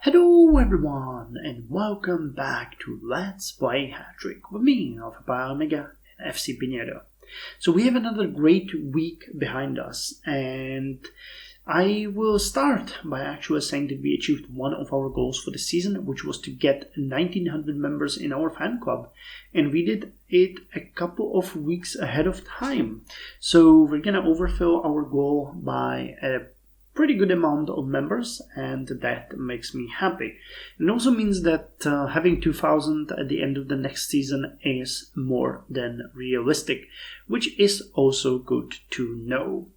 Hello everyone and welcome back to Let's Play Hattrick with me, Alpha Omega and FC Pigneto. So we have another great week behind us, and I will start by actually saying that we achieved one of our goals for the season, which was to get 1900 members in our fan club, and we did it a couple of weeks ahead of time. So we're gonna overfill our goal by a pretty good amount of members, and that makes me happy. It also means that having 2000 at the end of the next season is more than realistic, which is also good to know.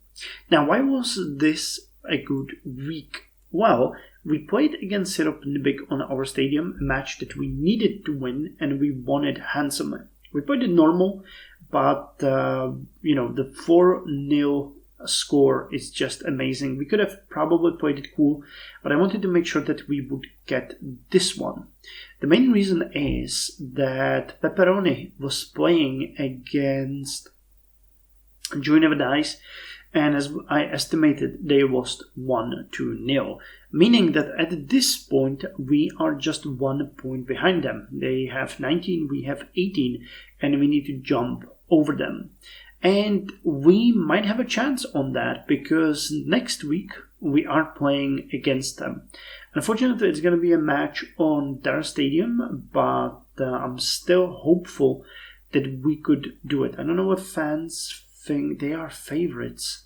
Now, why was this a good week? Well, we played against Syrup Nibik on our stadium, a match that we needed to win, and we won it handsomely. We played it normal, but the 4-0 score is just amazing. We could have probably played it cool, but I wanted to make sure that we would get this one. The main reason is that Pepperoni was playing against Joy Never Dies, and as I estimated, they lost 1-0, meaning that at this point we are just 1 point behind them. They have 19, we have 18, and we need to jump over them. And we might have a chance on that because next week we are playing against them. Unfortunately, it's going to be a match on their stadium, but I'm still hopeful that we could do it. I don't know what fans think. They are favorites.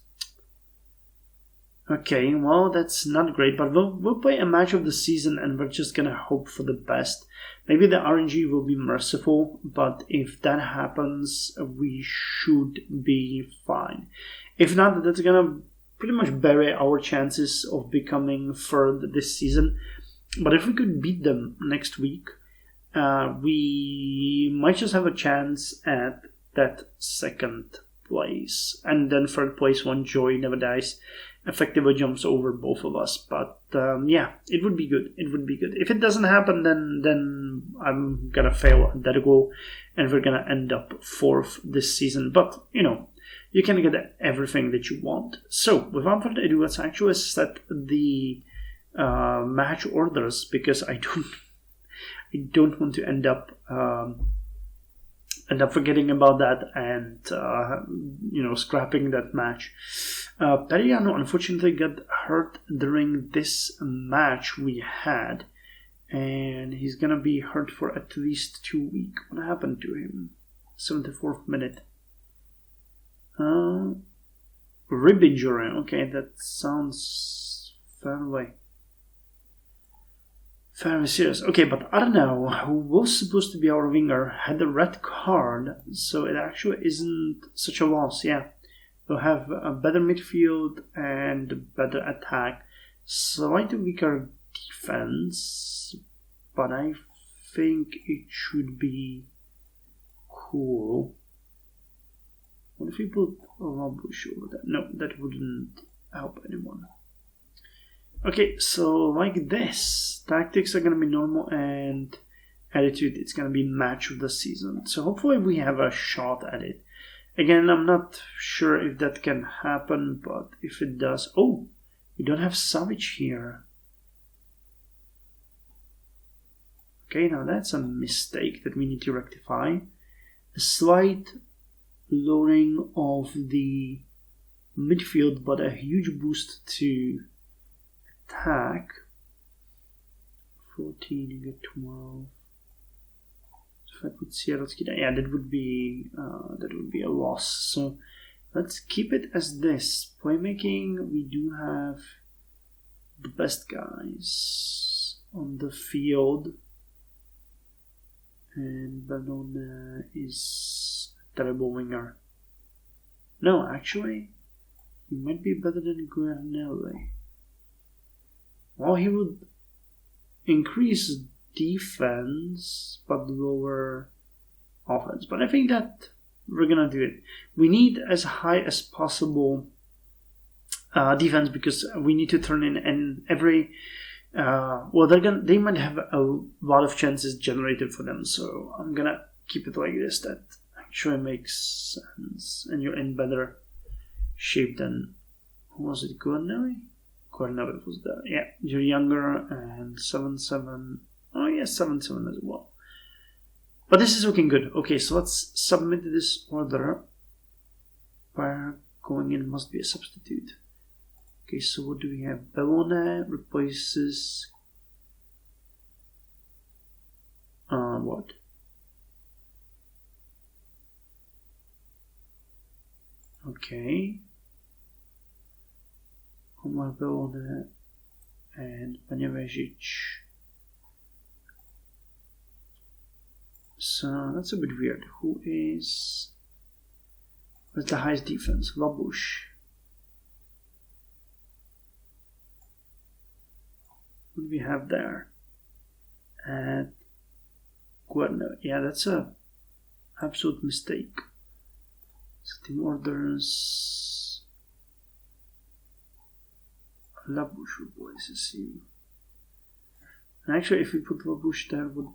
Okay, well, that's not great, but we'll play a match of the season and we're just going to hope for the best. Maybe the RNG will be merciful, but if that happens, we should be fine. If not, that's going to pretty much bury our chances of becoming third this season. But if we could beat them next week, we might just have a chance at that second place. And then third place, when Joy Never Dies effectively jumps over both of us. But it would be good. It would be good. If it doesn't happen, then I'm gonna fail at that goal, and we're gonna end up fourth this season. But you can get everything that you want. So without further ado, let's actually set the match orders, because I don't want to end up forgetting about that and scrapping that match. Periano unfortunately got hurt during this match we had, and he's gonna be hurt for at least 2 weeks. What happened to him? 74th minute. Rib injury. Okay, that sounds fairly serious. Okay, but Arnau, who was supposed to be our winger, had a red card, so it actually isn't such a loss. Yeah, we'll have a better midfield and better attack, slightly weaker defense, but I think it should be cool. What if we put Robush over there? No, that wouldn't help anyone. Okay, so like this, tactics are going to be normal, and attitude, it's going to be match of the season. So hopefully we have a shot at it. Again, I'm not sure if that can happen, but if it does... Oh, we don't have Savage here. Okay, now that's a mistake that we need to rectify. A slight lowering of the midfield, but a huge boost to attack. 14, you get 12. So if I put Sierotski down, yeah, that would be a loss. So let's keep it as this. Playmaking, we do have the best guys on the field, and Bellona is a terrible winger. No, actually, he might be better than Guarnelli. Well, he would increase defense but lower offense. But I think that we're gonna do it. We need as high as possible defense, because we need to turn in every. They might have a lot of chances generated for them. So I'm gonna keep it like this. That actually makes sense, and you're in better shape than. Who was it? Guarnelli? Guernovic was there. Yeah, you're younger, and 7-7. Oh yeah, 7-7 as well. But this is looking good. Okay, so let's submit this order. Where going in must be a substitute. Okay, so what do we have? Bellone replaces what? Okay. Omar Bellone and Banjavežić. So that's a bit weird. What's the highest defense? Labush. What do we have there? At Guerno. Yeah, that's a absolute mistake. Setting orders. Labush replaces you. And actually, if we put Labush there, what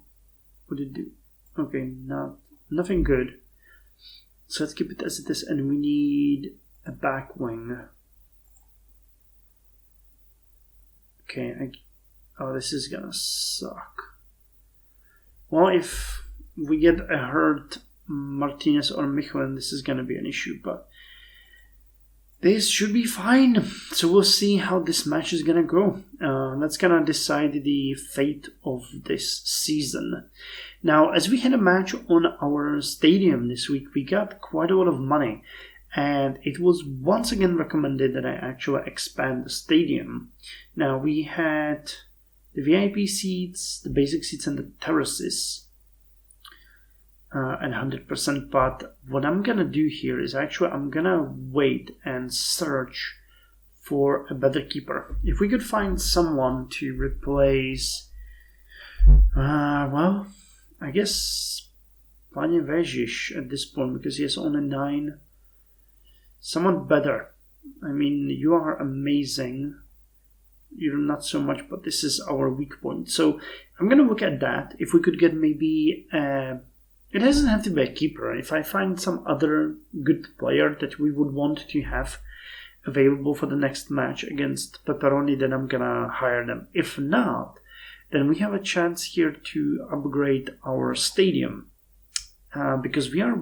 would it do? Okay, nothing good. So let's keep it as it is, and we need a back wing. Okay, this is gonna suck. Well, if we get a hurt Martinez or Michelin, this is gonna be an issue, but this should be fine. So we'll see how this match is gonna go. That's gonna decide the fate of this season. Now, as we had a match on our stadium this week, we got quite a lot of money. And it was once again recommended that I actually expand the stadium. Now, we had the VIP seats, the basic seats, and the terraces. And 100%, but what I'm gonna do here is actually I'm gonna wait and search for a better keeper. If we could find someone to replace, well, I guess Banjavežić at this point, because he has only 9. Someone better. I mean, you are amazing. You're not so much, but this is our weak point. So I'm gonna look at that. If we could get maybe it doesn't have to be a keeper. If I find some other good player that we would want to have available for the next match against Pepperoni, then I'm gonna hire them. If not, then we have a chance here to upgrade our stadium. Because we are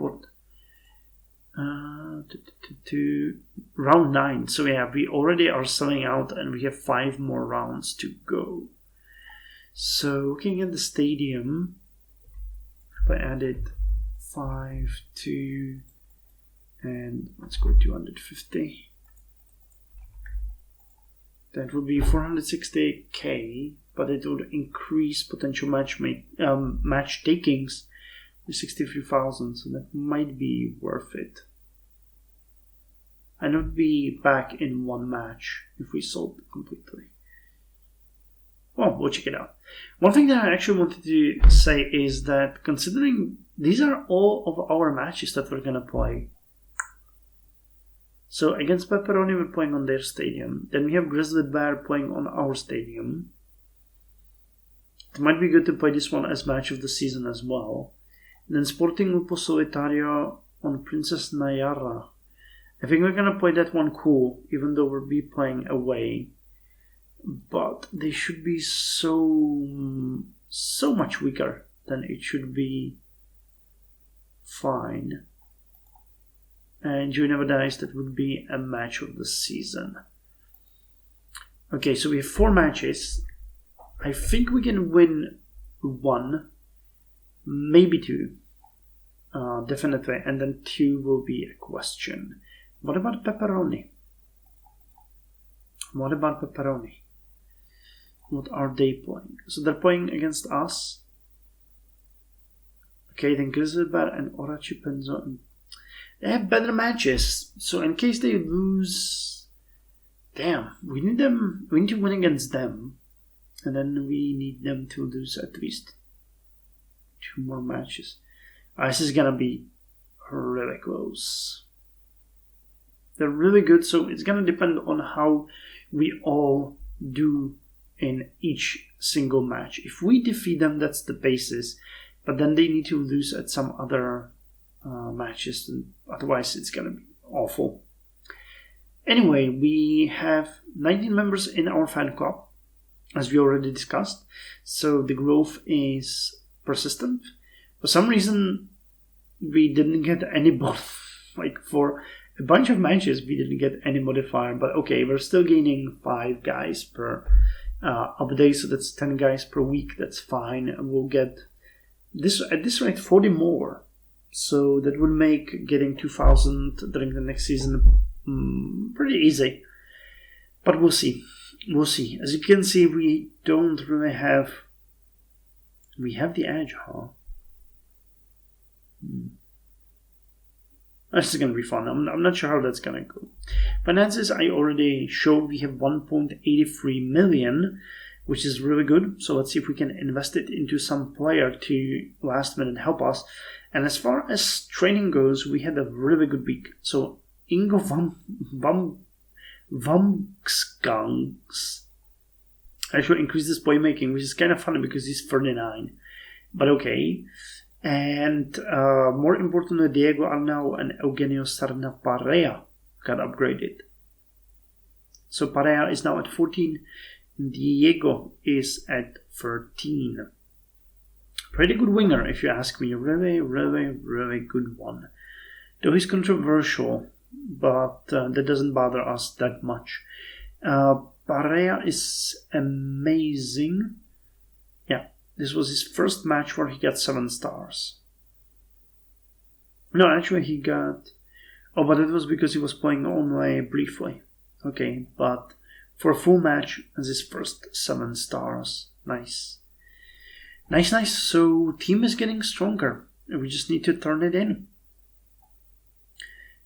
to round 9. So yeah, we already are selling out and we have 5 more rounds to go. So looking at the stadium, if I added 5 to, and let's go 250, that would be 460k, but it would increase potential match takings to 63,000, so that might be worth it. And it would be back in 1 match if we sold it completely. Well, we'll check it out. One thing that I actually wanted to say is that considering these are all of our matches that we're going to play. So against Pepperoni, we're playing on their stadium. Then we have Grizzly Bear playing on our stadium. It might be good to play this one as match of the season as well. And then Sporting Lupo Solitario on Princess Nayara. I think we're going to play that one cool, even though we'll be playing away. But they should be so much weaker than it should be fine. And You Never Dies, that would be a match of the season. Okay, so we have 4 matches. I think we can win 1, maybe 2. Definitely, and then 2 will be a question. What about Pepperoni? What are they playing? So they're playing against us. Okay, then Grizzly Bear and Orachi Penzo. They have better matches. So in case they lose, damn, we need to win against them. And then we need them to lose at least 2 more matches. This is gonna be really close. They're really good, so it's gonna depend on how we all do in each single match. If we defeat them, that's the basis, but then they need to lose at some other matches, and otherwise it's gonna be awful. Anyway, we have 19 members in our fan club, as we already discussed. So the growth is persistent. For some reason, we didn't get any like for a bunch of matches, we didn't get any modifier. But okay, we're still gaining 5 guys per update, so that's 10 guys per week. That's fine. We'll get this at this rate 40 more. So that would make getting 2,000 during the next season pretty easy. But we'll see. We'll see. As you can see, we don't really have... We have the edge, huh? This is going to be fun. I'm not sure how that's going to go. Finances, I already showed we have 1.83 million, which is really good. So let's see if we can invest it into some player to last minute help us. And as far as training goes, we had a really good week. So Ingo Vamskanks actually increased his playmaking, which is kind of funny because he's 39. But okay. And more importantly, Diego Arnau and Eugenio Sarna Parea got upgraded. So Parea is now at 14. And Diego is at 13. Pretty good winger, if you ask me. Really, really, really good one. Though he's controversial, but that doesn't bother us that much. Parea is amazing. Yeah, this was his first match where he got 7 stars. No, actually he got... Oh, but it was because he was playing only briefly. Okay, but for a full match, as his first 7 stars. Nice. Nice. So, team is getting stronger. We just need to turn it in.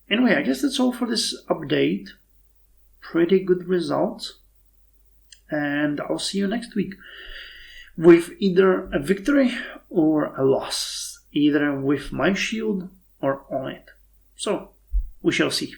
Anyway, I guess that's all for this update. Pretty good results. And I'll see you next week with either a victory or a loss. Either with my shield or on it. So, we shall see.